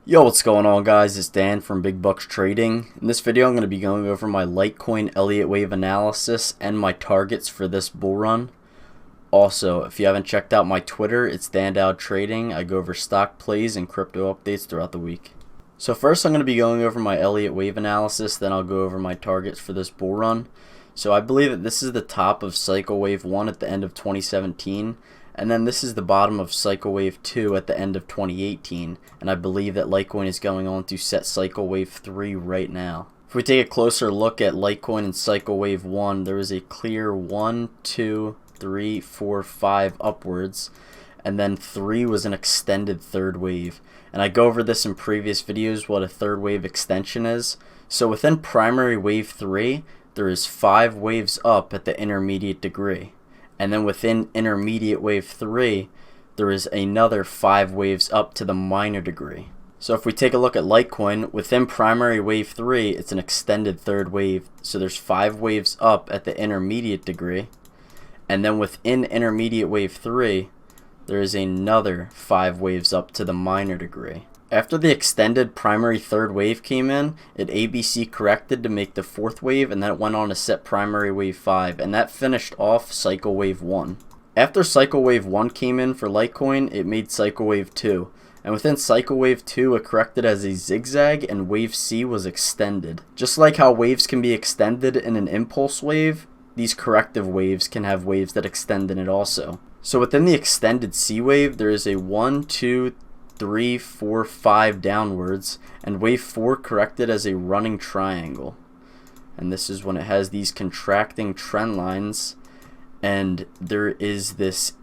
Yo, what's going on, guys? It's Dan from Big Bucks Trading. In this video, I'm going to be going over my Litecoin Elliott wave analysis and my targets for this bull run. Also, if you haven't checked out my Twitter, it's Untitled Trading. I go over stock plays and crypto updates throughout the week. So first, I'm going to be going over my Elliott wave analysis, then I'll go over my targets for this bull run. So I believe that this is the top of cycle wave 1 at the end of 2017. And then this is the bottom of cycle wave 2 at the end of 2018, and I believe that Litecoin is going on to set cycle wave 3 right now. If we take a closer look at Litecoin and cycle wave 1, there is a clear 1, 2, 3, 4, 5 upwards, and then 3 was an extended third wave. And I go over this in previous videos what a third wave extension is. So within primary wave 3, there is 5 waves up at the intermediate degree. And then within intermediate wave 3, there is another 5 waves up to the minor degree. So if we take a look at Litecoin, within primary wave 3, it's an extended third wave. So there's 5 waves up at the intermediate degree. And then within intermediate wave 3, there is another 5 waves up to the minor degree. After the extended primary third wave came in, it ABC corrected to make the fourth wave, and then it went on to set primary wave 5, and that finished off cycle wave 1. After cycle wave 1 came in for Litecoin, it made cycle wave 2. And within cycle wave 2, it corrected as a zigzag, and wave C was extended. Just like how waves can be extended in an impulse wave, these corrective waves can have waves that extend in it also. So within the extended C wave, there is a 1, 2, 3, 4, 5 downwards, and wave 4 corrected as a running triangle. And this is when it has these contracting trend lines, and there is this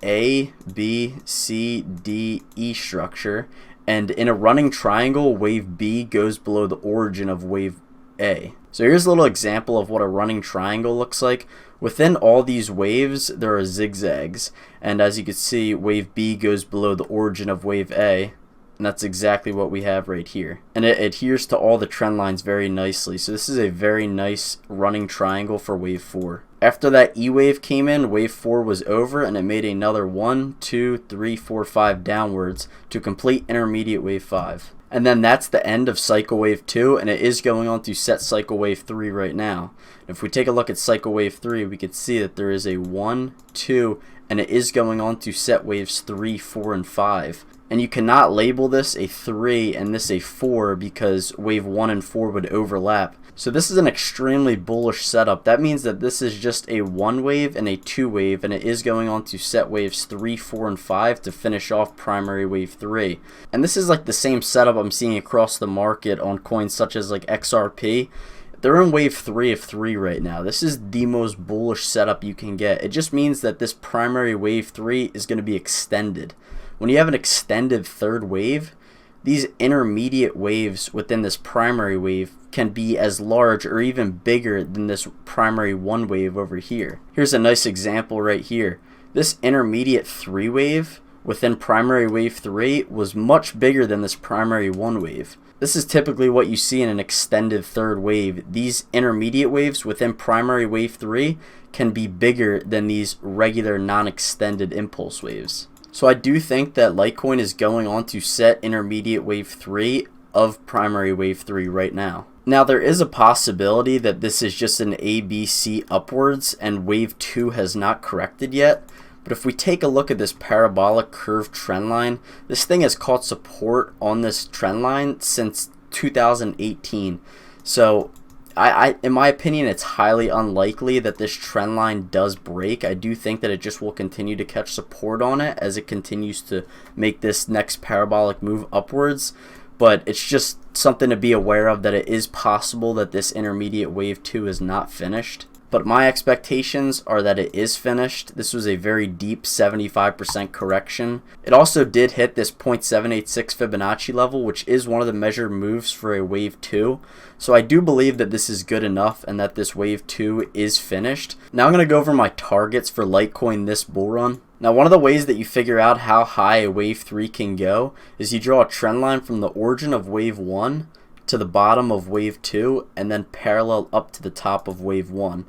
A, B, C, D, E structure, and in a running triangle, wave B goes below the origin of wave A. So here's a little example of what a running triangle looks like. Within all these waves, there are zigzags, and as you can see, wave B goes below the origin of wave A, and that's exactly what we have right here. And it adheres to all the trend lines very nicely, so this is a very nice running triangle for wave 4. After that E wave came in, wave 4 was over, and it made another 1, 2, 3, 4, 5 downwards to complete intermediate wave 5. And then that's the end of cycle wave 2, and it is going on to set cycle wave 3 right now. If we take a look at cycle wave 3, we can see that there is a 1, 2, and it is going on to set waves 3, 4, and 5. And you cannot label this a 3 and this a 4 because wave 1 and 4 would overlap. So this is an extremely bullish setup. That means that this is just a 1 wave and a 2 wave, and it is going on to set waves 3, 4, and 5 to finish off primary wave 3. And this is like the same setup I'm seeing across the market on coins such as like XRP. They're in wave 3 of 3 right now. This is the most bullish setup you can get. It just means that this primary wave 3 is going to be extended. When you have an extended third wave, these intermediate waves within this primary wave can be as large or even bigger than this primary 1 wave over here. Here's a nice example right here. This intermediate 3 wave within primary wave 3 was much bigger than this primary 1 wave. This is typically what you see in an extended third wave. These intermediate waves within primary wave 3 can be bigger than these regular non-extended impulse waves. So I do think that Litecoin is going on to set intermediate wave 3 of primary wave 3 right now. Now there is a possibility that this is just an ABC upwards and wave 2 has not corrected yet. But if we take a look at this parabolic curve trend line, this thing has caught support on this trend line since 2018. So in my opinion, it's highly unlikely that this trend line does break. I do think that it just will continue to catch support on it as it continues to make this next parabolic move upwards. But it's just something to be aware of, that it is possible that this intermediate wave 2 is not finished. But my expectations are that it is finished. This was a very deep 75% correction. It also did hit this 0.786 Fibonacci level, which is one of the measured moves for a wave 2. So I do believe that this is good enough and that this wave 2 is finished. Now I'm going to go over my targets for Litecoin this bull run. Now one of the ways that you figure out how high a wave 3 can go is you draw a trend line from the origin of wave 1 to the bottom of wave 2 and then parallel up to the top of wave 1.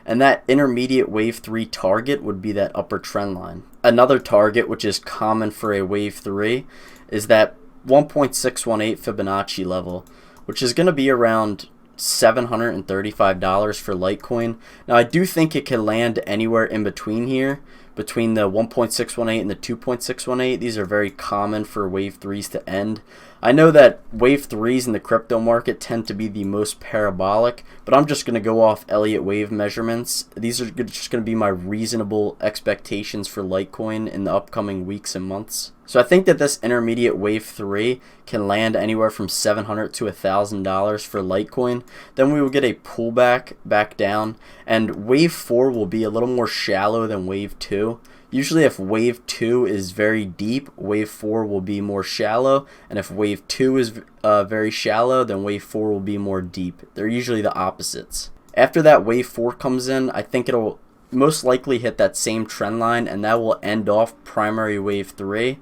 And that intermediate wave 3 target would be that upper trend line. Another target, which is common for a wave 3, is that 1.618 Fibonacci level, which is going to be around $735 for Litecoin. Now I do think it can land anywhere in between here, between the 1.618 and the 2.618. These are very common for wave 3s to end. I know that wave 3s in the crypto market tend to be the most parabolic, but I'm just going to go off Elliott wave measurements. These are just going to be my reasonable expectations for Litecoin in the upcoming weeks and months. So I think that this intermediate wave 3 can land anywhere from $700 to $1,000 for Litecoin. Then we will get a pullback back down, and wave 4 will be a little more shallow than wave 2. Usually if wave 2 is very deep, wave 4 will be more shallow, and if wave 2 is very shallow, then wave 4 will be more deep. They're usually the opposites. After that wave 4 comes in, I think it'll most likely hit that same trend line, and that will end off primary wave 3.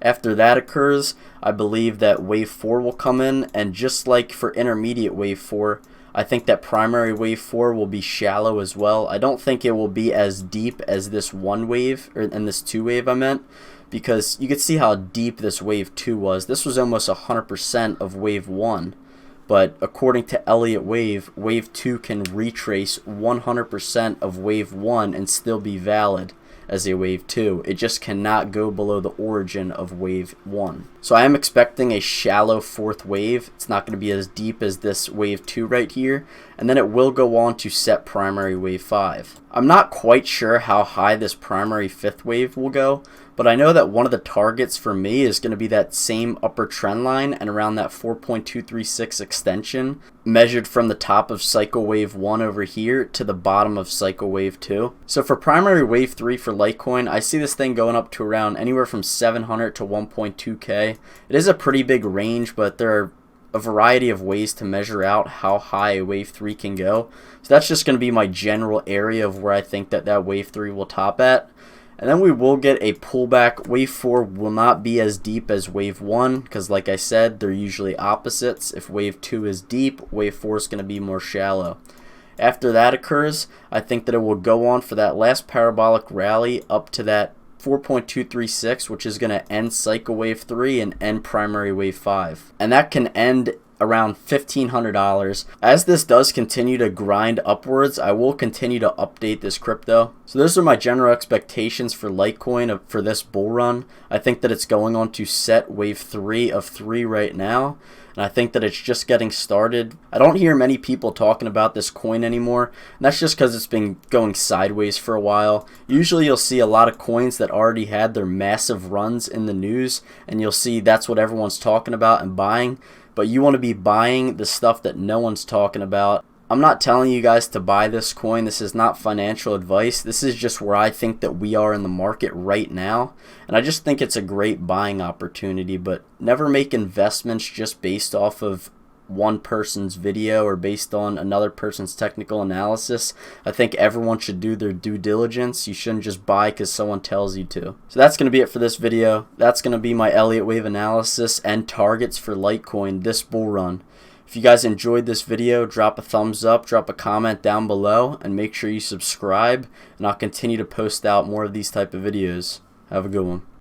After that occurs, I believe that wave 4 will come in, and just like for intermediate wave 4, I think that primary wave 4 will be shallow as well. I don't think it will be as deep as this one wave, and this 2 wave I meant, because you could see how deep this wave 2 was. This was almost 100% of wave 1. But according to Elliott wave, wave 2 can retrace 100% of wave 1 and still be valid as a wave 2. It just cannot go below the origin of wave 1. So I am expecting a shallow 4th wave. It's not going to be as deep as this wave 2 right here, and then it will go on to set primary wave 5. I'm not quite sure how high this primary 5th wave will go, but I know that one of the targets for me is going to be that same upper trend line and around that 4.236 extension measured from the top of cycle wave 1 over here to the bottom of cycle wave 2. So for primary wave 3 for Litecoin, I see this thing going up to around anywhere from 700 to 1.2k. It is a pretty big range, but there are a variety of ways to measure out how high a wave 3 can go. So that's just going to be my general area of where I think that wave 3 will top at. And then we will get a pullback. Wave 4 will not be as deep as wave 1 because, like I said, they're usually opposites. If wave 2 is deep, wave 4 is going to be more shallow. After that occurs, I think that it will go on for that last parabolic rally up to that 4.236, which is going to end cycle wave 3 and end primary wave 5. And that can end around $1,500. As this does continue to grind upwards, I will continue to update this crypto. So those are my general expectations for Litecoin for this bull run. I think that it's going on to set wave 3 of 3 right now, and I think that it's just getting started. I don't hear many people talking about this coin anymore, and that's just because it's been going sideways for a while. Usually you'll see a lot of coins that already had their massive runs in the news, and you'll see that's what everyone's talking about and buying. But you want to be buying the stuff that no one's talking about. I'm not telling you guys to buy this coin. This is not financial advice. This is just where I think that we are in the market right now. And I just think it's a great buying opportunity. But never make investments just based off of one person's video or based on another person's technical analysis. I think everyone should do their due diligence. You shouldn't just buy because someone tells you to. So that's going to be it for this video. That's going to be my Elliott wave analysis and targets for Litecoin this bull run. If you guys enjoyed this video, drop a thumbs up, drop a comment down below, and make sure you subscribe, and I'll continue to post out more of these type of videos. Have a good one.